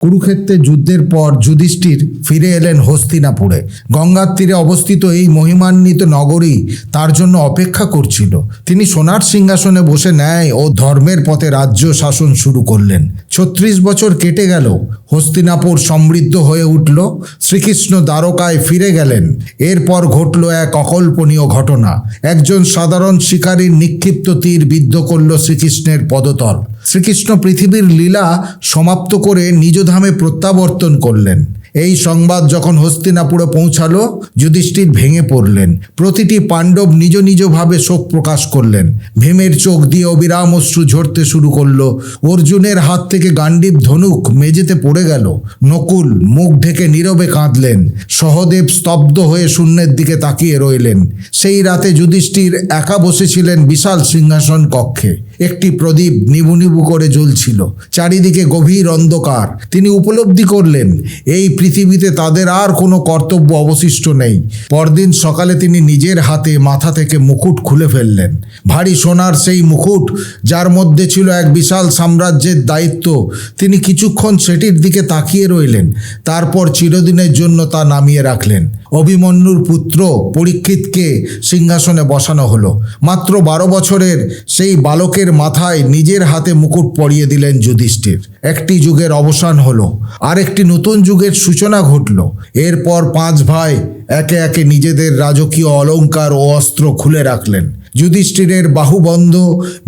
কুরুক্ষেত্রে যুদ্ধের পর যুধিষ্ঠির ফিরে এলেন হস্তিনাপুরে। গঙ্গার তীরে অবস্থিত এই মহিমান্বিত নগরী তার জন্য অপেক্ষা করছিল। তিনি সোনার সিংহাসনে বসে ন্যায় ও ধর্মের পথে রাজ্য শাসন শুরু করলেন। ৩৬ বছর কেটে গেল। হস্তিনাপুর সমৃদ্ধ হয়ে উঠল। শ্রীকৃষ্ণ দ্বারকায় ফিরে গেলেন। এরপর ঘটল এক অকল্পনীয় ঘটনা। একজন সাধারণ শিকারীর নিক্ষিপ্ত তীর বিদ্ধ করল শ্রীকৃষ্ণের পদতল। শ্রীকৃষ্ণ পৃথিবীর লীলা সমাপ্ত করে নিজ ধামে প্রত্যাবর্তন করলেন। এই সংবাদ যখন হস্তিনাপুরে পৌঁছালো, যুধিষ্ঠির ভেঙে পড়লেন। প্রতিটি পাণ্ডব নিজ নিজভাবে শোক প্রকাশ করলেন। ভীমের চোখ দিয়ে অবিরাম অশ্রু ঝরতে শুরু করলো। অর্জুনের হাত থেকে গান্ডীব ধনুক মেঝেতে পড়ে গেল। নকুল মুখ ঢেকে নীরবে কাঁদলেন। সহদেব স্তব্ধ হয়ে শূন্যের দিকে তাকিয়ে রইলেন। সেই রাতে যুধিষ্ঠির একা বসেছিলেন বিশাল সিংহাসন কক্ষে। একটি প্রদীপ নিবু নিবু করে জ্বলছিল। চারিদিকে গভীর অন্ধকার। তিনি উপলব্ধি করলেন এই পৃথিবীতে তাদের আর কোনো কর্তব্য অবশিষ্ট নেই। পরদিন সকালে তিনি নিজের হাতে মাথা থেকে মুকুট খুলে ফেললেন। ভারী সোনার সেই মুকুট, যার মধ্যে ছিল এক বিশাল সাম্রাজ্যের দায়িত্ব। তিনি কিছুক্ষণ সেটির দিকে তাকিয়ে রইলেন। তারপর চিরদিনের জন্য তা নামিয়ে রাখলেন। অভিমন্যুর পুত্র পরীক্ষিতকে সিংহাসনে বসানো হলো। মাত্র ১২ বছরের সেই বালকের মাথায় নিজের হাতে মুকুট পরিয়ে দিলেন যুধিষ্ঠির। একটি যুগের অবসান হলো, আর একটি নতুন যুগের সূচনা ঘটল। এরপর ৫ ভাই একে একে নিজেদের রাজকীয় অলংকার ও অস্ত্র খুলে রাখলেন। যুধিষ্ঠিরের বাহুবন্ধ,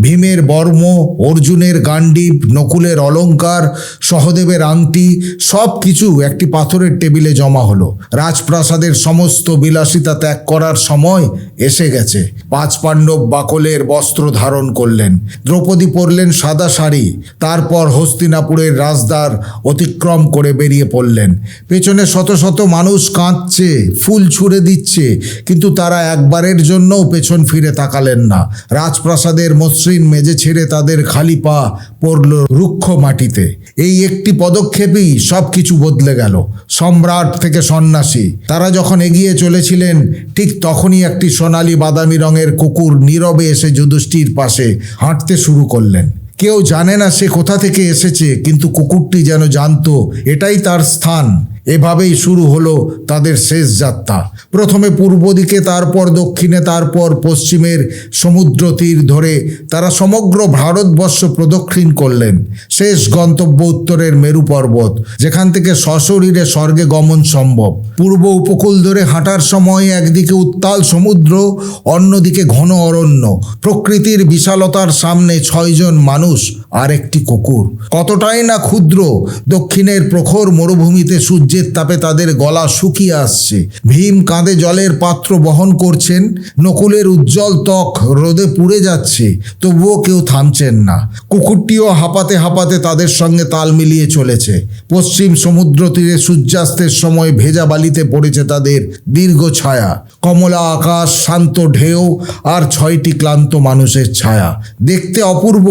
ভীমের বর্ম, অর্জুনের গান্ডীব, নকুলের অলংকার, সহদেবের আংটি, সব কিছু একটি পাথরের টেবিলে জমা হলো। রাজপ্রাসাদের সমস্ত বিলাসিতা ত্যাগ করার সময় এসে গেছে। ৫ পাণ্ডব বাকলের বস্ত্র ধারণ করলেন। দ্রৌপদী পরলেন সাদা শাড়ি। তারপর হস্তিনাপুরের রাজদ্বার অতিক্রম করে বেরিয়ে পড়লেন। পেছনে শত শত মানুষ কাঁদছে, ফুল ছুঁড়ে দিচ্ছে, কিন্তু তারা একবারের জন্যও পেছন ফিরে তাকালেন না। রাজপ্রাসাদের মসৃণ মেঝে ছেড়ে তাদের খালি পা পড়ল রুক্ষ মাটিতে। এই একটি পদক্ষেপেই সব কিছু বদলে গেল। সম্রাট থেকে সন্ন্যাসী। তারা যখন এগিয়ে চলেছিলেন, ঠিক তখনই একটি সোনালি বাদামি রঙের কুকুর নীরবে এসে যুধিষ্ঠির পাশে হাঁটতে শুরু করলেন। কেউ জানে না সে কোথা থেকে এসেছে, কিন্তু কুকুরটি যেন জানতো এটাই তার স্থান। এভাবেই শুরু হলো তাদের শেষ যাত্রা। প্রথমে পূর্ব দিকে, তারপর দক্ষিণে, তারপর পশ্চিমের সমুদ্র তীর ধরে তারা সমগ্র ভারতবর্ষ প্রদক্ষিণ করলেন। শেষ গন্তব্য উত্তরের মেরু পর্বত, যেখান থেকে সশরীরে স্বর্গে গমন সম্ভব। পূর্ব উপকূল ধরে হাঁটার সময় একদিকে উত্তাল সমুদ্র, অন্যদিকে ঘন অরণ্য। প্রকৃতির বিশালতার সামনে ৬ জন মানুষ আর একটি কুকুর। কতটাই না ক্ষুদ্র! দক্ষিণের প্রখর মরুভূমিতে সূর্যের তাপে তাদের গলা শুকিয়ে আসছে। ভীম কাঁধে জলের পাত্র বহন করছেন। নকুলের উজ্জ্বল ত্বক রোদে পুড়ে যাচ্ছে, তবুও কেউ থামছেন না। কুকুরটিও হাঁপাতে হাঁপাতে তাদের সঙ্গে তাল মিলিয়ে চলেছে। পশ্চিম সমুদ্র তীরে সূর্যাস্তের সময় ভেজা বালিতে পড়েছে তাদের দীর্ঘ ছায়া। কমলা আকাশ, শান্ত ঢেউ, আর ৬টি ক্লান্ত মানুষের ছায়া। দেখতে অপূর্ব,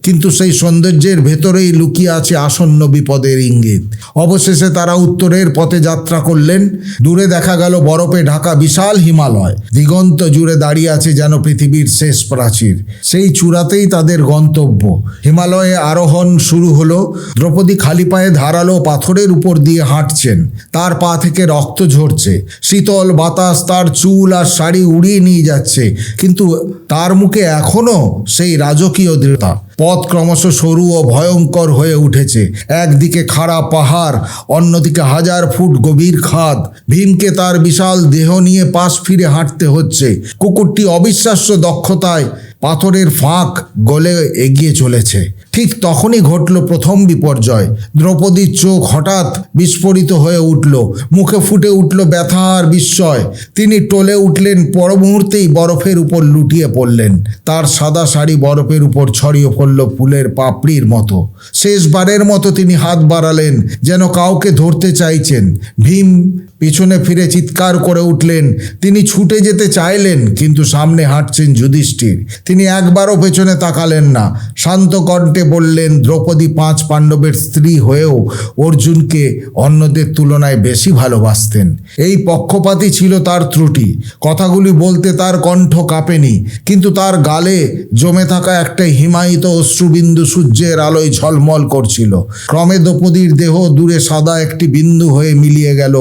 কিন্তু সেই সৌন্দর্যের ভেতরেই লুকিয়ে আছে আসন্ন বিপদের ইঙ্গিত। অবশেষে তারা উত্তরের পথে যাত্রা করলেন। দূরে দেখা গেল বরফে ঢাকা বিশাল হিমালয়। দিগন্ত জুড়ে দাঁড়িয়ে আছে যেন পৃথিবীর শেষ প্রাচীর। সেই চূড়াতেই তাদের গন্তব্য। হিমালয়ে আরোহণ শুরু হলো। দ্রৌপদী খালি পায়ে ধারালো পাথরের উপর দিয়ে হাঁটছেন। তার পা থেকে রক্ত ঝরছে। শীতল বাতাস তার চুল আর শাড়ি উড়িয়ে নিয়ে যাচ্ছে, কিন্তু তার মুখে এখনো সেই রাজকীয় দৃঢ়তা। পথ ক্রমশ সরু ও ভয়ঙ্কর হয়ে উঠেছে। একদিকে খাড়া পাহাড়, অন্যদিকে ১০০০ ফুট গভীর খাদ। ভীমকে তার বিশাল দেহ নিয়ে পাশ ফিরে হাঁটতে হচ্ছে। কুকুরটি অবিশ্বাস্য দক্ষতায় পাথরের ফাঁক গলে এগিয়ে চলেছে। ঠিক তখনই ঘটল প্রথম বিপর্যয়। দ্রৌপদীর চোখ হঠাৎ বিস্ফোরিত হয়ে উঠল। মুখে ফুটে উঠল ব্যথা আর বিস্ময়। তিনি টলে উঠলেন। পর মুহূর্তেই বরফের উপর লুটিয়ে পড়লেন। তার সাদা শাড়ি বরফের উপর ছড়িয়ে পড়ল ফুলের পাপড়ির মতো। শেষবারের মতো তিনি হাত বাড়ালেন, যেন কাউকে ধরতে চাইছেন। ভীম পিছনে ফিরে চিৎকার করে উঠলেন। তিনি ছুটে যেতে চাইলেন, কিন্তু সামনে হাঁটছেন যুধিষ্ঠির। তিনি একবারও পেছনে তাকালেন না। শান্ত কণ্ঠে বললেন, দ্রৌপদী 5 পাণ্ডবের স্ত্রী হয়েও অর্জুনকে অন্যদের তুলনায় বেশি ভালোবাসতেন। এই পক্ষপাতই ছিল তার ত্রুটি। কথাগুলি বলতে তার কণ্ঠ কাঁপেনি, কিন্তু তার গালে জমে থাকা একটা হিমায়িত অশ্রুবিন্দু সূর্যের আলোয় ঝলমল করছিল। ক্রমে দ্রৌপদীর দেহ দূরে সাদা একটি বিন্দু হয়ে মিলিয়ে গেল।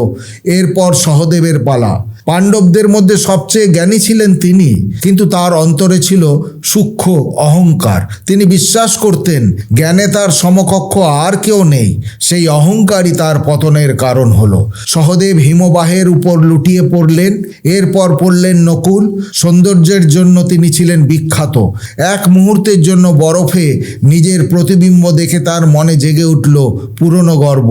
এরপর সহদেবের পালা। পাণ্ডবদের মধ্যে সবচেয়ে জ্ঞানী ছিলেন তিনি, কিন্তু তার অন্তরে ছিল সূক্ষ্ম অহংকার। তিনি বিশ্বাস করতেন জ্ঞানে তার সমকক্ষ আর কেউ নেই। সেই অহংকারই তার পতনের কারণ হলো। সহদেব হিমবাহের উপর লুটিয়ে পড়লেন। এরপর পড়লেন নকুল। সৌন্দর্যের জন্য তিনি ছিলেন বিখ্যাত। এক মুহূর্তের জন্য বরফে নিজের প্রতিবিম্ব দেখে তার মনে জেগে উঠল পুরনো গর্ব,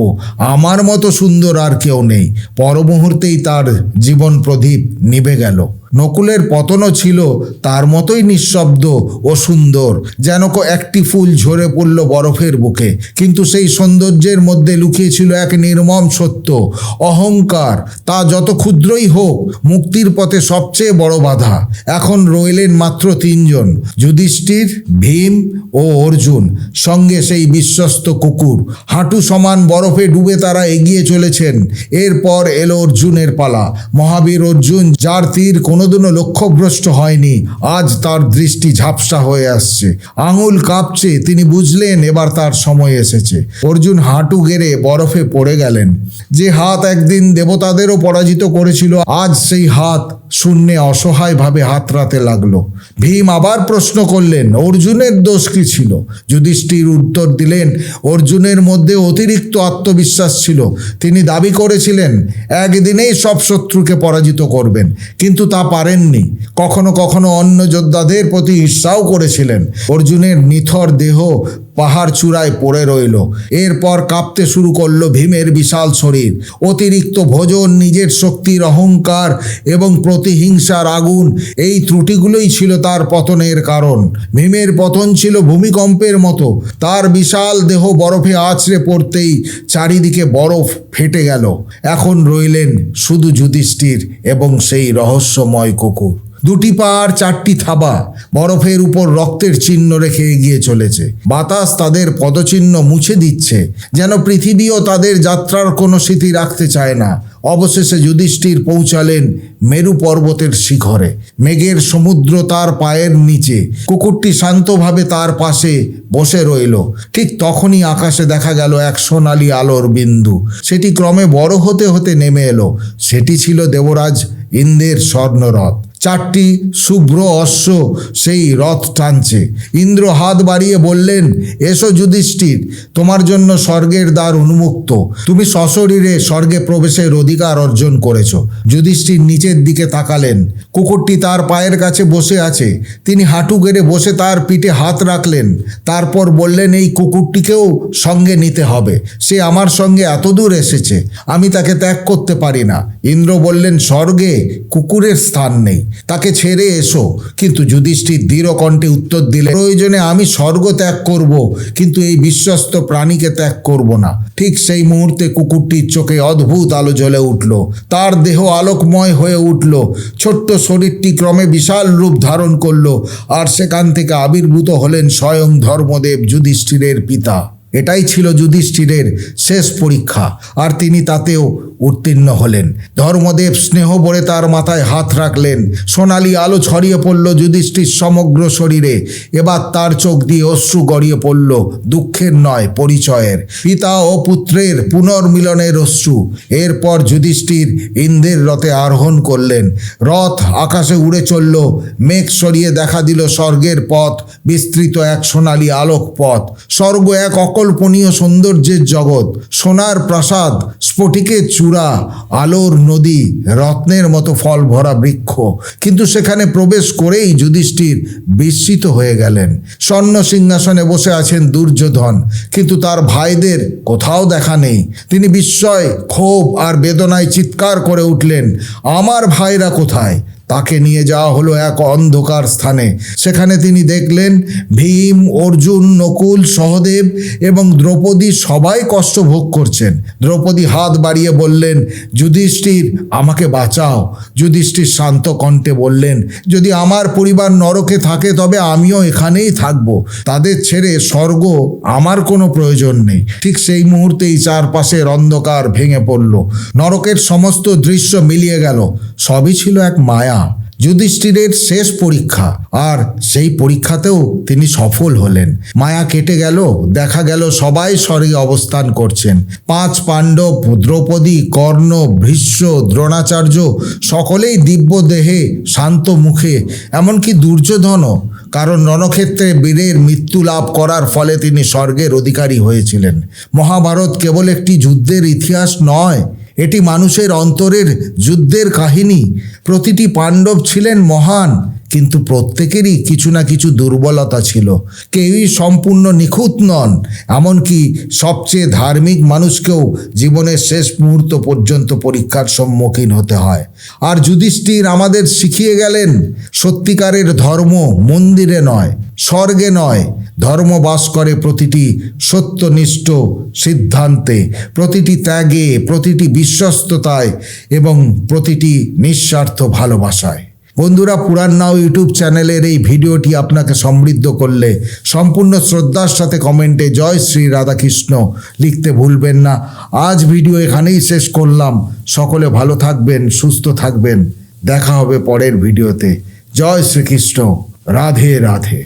আমার মতো সুন্দর আর কেউ নেই। পর মুহূর্তেই তার জীবন প্রদীপ নিভে গেল। নকুলের পতনও ছিল তার মতোই নিঃশব্দ ও সুন্দর, যেন একটি ফুল ঝরে পড়ল বরফের বুকে। কিন্তু সেই সৌন্দর্যের মধ্যে লুকিয়েছিল এক নির্মম সত্য, অহংকার। তা যত ক্ষুদ্রই হোক, মুক্তির পথে সবচেয়ে বড় বাধা। এখন রইলেন মাত্র 3 জন, যুধিষ্ঠির, ভীম ও অর্জুন, সঙ্গে সেই বিশ্বস্ত কুকুর। হাঁটু সমান বরফে ডুবে তারা এগিয়ে চলেছেন। এরপর এলো অর্জুনের পালা। মহাবীর অর্জুন, যার তীর কোনোদিনও লক্ষ্যভ্রষ্ট হয়নি, আজ তার দৃষ্টি ঝাপসা হয়ে আসছে, আঙুল কাঁপছে। তিনি বুঝলেন এবার তার সময় এসেছে। অর্জুন হাঁটু গেড়ে বরফে পড়ে গেলেন। যে হাত একদিন দেবতাদেরও পরাজিত করেছিল, আজ সেই হাত শূন্যে অসহায়ভাবে হাতড়াতে লাগলো। ভীম আবার প্রশ্ন করলেন, অর্জুনের দোষ কি ছিল? যুধিষ্ঠির উত্তর দিলেন, অর্জুনের মধ্যে অতিরিক্ত আত্মবিশ্বাস ছিল। তিনি দাবি করেছিলেন একদিনেই সব শত্রুকে পরাজিত করবেন, কিন্তু তা পারেননি। কখনো কখনো অন্য যোদ্ধাদের প্রতি ঈর্ষাও করেছিলেন। অর্জুনের নিথর দেহ পাহাড় চূড়ায় পড়ে রইল। এরপর কাঁপতে শুরু করলো ভীমের বিশাল শরীর। অতিরিক্ত ভোজন, নিজের শক্তির অহংকার এবং প্রতিহিংসার আগুন, এই ত্রুটিগুলোই ছিল তার পতনের কারণ। ভীমের পতন ছিল ভূমিকম্পের মতো। তার বিশাল দেহ বরফে আছড়ে পড়তেই চারিদিকে বরফ ফেটে গেল। এখন রইলেন শুধু যুধিষ্ঠির এবং সেই রহস্যময় কুকুর। 2টি পা আর 4টি থাবা, বরফের উপর রক্তের চিহ্ন রেখে এগিয়ে চলেছে। বাতাস তাদের পদচিহ্ন মুছে দিচ্ছে, যেন পৃথিবীও তাদের যাত্রার কোনো স্মৃতি রাখতে চায় না। অবশেষে যুধিষ্ঠির পৌঁছালেন মেরু পর্বতের শিখরে। মেঘের সমুদ্র তার পায়ের নিচে। কুকুরটি শান্তভাবে তার পাশে বসে রইল। ঠিক তখনই আকাশে দেখা গেল এক সোনালি আলোর বিন্দু। সেটি ক্রমে বড় হতে হতে নেমে এলো। সেটি ছিল দেবরাজ ইন্দ্রের স্বর্ণরথ। 4টি শুভ্র অশ্ব সেই রথ টানছে। ইন্দ্র হাত বাড়িয়ে বললেন, এসো যুধিষ্ঠির, তোমার জন্য স্বর্গের দ্বার উন্মুক্ত। তুমি সশরীরে স্বর্গে প্রবেশের অধিকার অর্জন করেছ। যুধিষ্ঠির নিচের দিকে তাকালেন। কুকুরটি তার পায়ের কাছে বসে আছে। তিনি হাঁটু গেড়ে বসে তার পিঠে হাত রাখলেন। তারপর বললেন, এই কুকুরটিকেও সঙ্গে নিতে হবে। সে আমার সঙ্গে এত দূর এসেছে, আমি তাকে ত্যাগ করতে পারি না। ইন্দ্র বললেন, স্বর্গে কুকুরের স্থান নেই, তাকে ছেড়ে এসো। কিন্তু যুধিষ্ঠির দৃঢ় কণ্ঠে উত্তর দিলেন, প্রয়োজনে আমি স্বর্গ ত্যাগ করব, কিন্তু এই বিশ্বস্ত প্রাণীকে ত্যাগ করব না। ঠিক সেই মুহূর্তে কুকুরটির চোখে অদ্ভুত আলো জ্বলে উঠল। তার দেহ আলোকময় হয়ে উঠল। ছোট্ট শরীরটি ক্রমে বিশাল রূপ ধারণ করল, আর সেখান থেকে আবির্ভূত হলেন স্বয়ং ধর্মদেব, যুধিষ্ঠিরের পিতা। এটাই ছিল যুধিষ্ঠিরের শেষ পরীক্ষা, আর তিনি তাতেও উত্তীর্ণ হলেন। ধর্মদেব স্নেহ ভরে তার মাথায় হাত রাখলেন। সোনালি আলো ছড়িয়ে পড়ল যুধিষ্ঠির সমগ্র শরীরে। এবার তার চোখ দিয়ে অশ্রু গড়িয়ে পড়ল, দুঃখের নয়, পরিচয়ের। পিতা ও পুত্রের পুনর্মিলনের অশ্রু। এরপর যুধিষ্ঠির ইন্দ্রের রথে আরোহণ করলেন। রথ আকাশে উড়ে চলল। মেঘ সরিয়ে দেখা দিল স্বর্গের পথ, বিস্তৃত এক সোনালি আলোক পথ। স্বর্গ এক অকল্পনীয় সৌন্দর্যের জগৎ। সোনার প্রাসাদ, স্ফটিকের চূড়া, আলোর নদী, রত্নের মতো ফল ভরা বৃক্ষ। কিন্তু সেখানে প্রবেশ করেই যুধিষ্ঠির বিস্মিত হয়ে গেলেন। স্বর্ণ সিংহাসনে বসে আছেন দুর্যোধন, কিন্তু তার ভাইদের কোথাও দেখা নেই। তিনি বিস্ময়, ক্ষোভ আর বেদনায় চিৎকার করে উঠলেন, আমার ভাইরা কোথায়? তাকে নিয়ে যাওয়া হলো এক অন্ধকার স্থানে। সেখানে তিনি দেখলেন ভীম, অর্জুন, নকুল, সহদেব এবং দ্রৌপদী সবাই কষ্ট ভোগ করছেন। দ্রৌপদী হাত বাড়িয়ে বললেন, যুধিষ্ঠির আমাকে বাঁচাও। যুধিষ্ঠির শান্ত কণ্ঠে বললেন, যদি আমার পরিবার নরকে থাকে তবে আমিও এখানেই থাকব। তাদের ছেড়ে স্বর্গ আমার কোনো প্রয়োজন নেই। ঠিক সেই মুহূর্তেই চারপাশের অন্ধকার ভেঙে পড়ল। নরকের সমস্ত দৃশ্য মিলিয়ে গেল। সবই ছিল এক মায়া। যুধিষ্ঠিরের শেষ পরীক্ষা, আর সেই পরীক্ষাতেও তিনি সফল হলেন। মায়া কেটে গেল। দেখা গেল সবাই স্বর্গে অবস্থান করছেন। 5 পাণ্ডব, দ্রৌপদী, কর্ণ, ভীষ্ম, দ্রোণাচার্য সকলেই দিব্য দেহে, শান্ত মুখে, এমনকি দুর্যোধনও। কারণ রণক্ষেত্রে বীরের মৃত্যু লাভ করার ফলে তিনি স্বর্গের অধিকারী হয়েছিলেন। মহাভারত কেবল একটি যুদ্ধের ইতিহাস নয়, এটি মানুষের অন্তরের যুদ্ধের কাহিনী। প্রতিটি পাণ্ডব ছিলেন মহান, কিন্তু প্রত্যেকেরই কিছু না কিছু দুর্বলতা ছিল। কেউই সম্পূর্ণ নিখুঁত নন। এমনকি সবচেয়ে ধার্মিক মানুষকেও জীবনের শেষ মুহূর্ত পর্যন্ত পরীক্ষার সম্মুখীন হতে হয়। আর যুধিষ্ঠির আমাদের শিখিয়ে গেলেন, সত্যিকারের ধর্ম মন্দিরে নয়, স্বর্গে নয়। ধর্ম বাস করে প্রতিটি সত্যনিষ্ঠ সিদ্ধান্তে, প্রতিটি ত্যাগে, প্রতিটি বিশ্বস্ততায় এবং প্রতিটি নিঃস্বার্থ ভালোবাসায়। বন্ধুরা, পুরাণ নাও ইউটিউব চ্যানেলের এই ভিডিওটি আপনাকে সমৃদ্ধ করলে সম্পূর্ণ শ্রদ্ধার সাথে কমেন্টে জয় শ্রী রাধাকৃষ্ণ লিখতে ভুলবেন না। আজ ভিডিও এখানেই শেষ করলাম। সকলে ভালো থাকবেন, সুস্থ থাকবেন। দেখা হবে পরের ভিডিওতে। জয় শ্রীকৃষ্ণ। রাধে রাধে।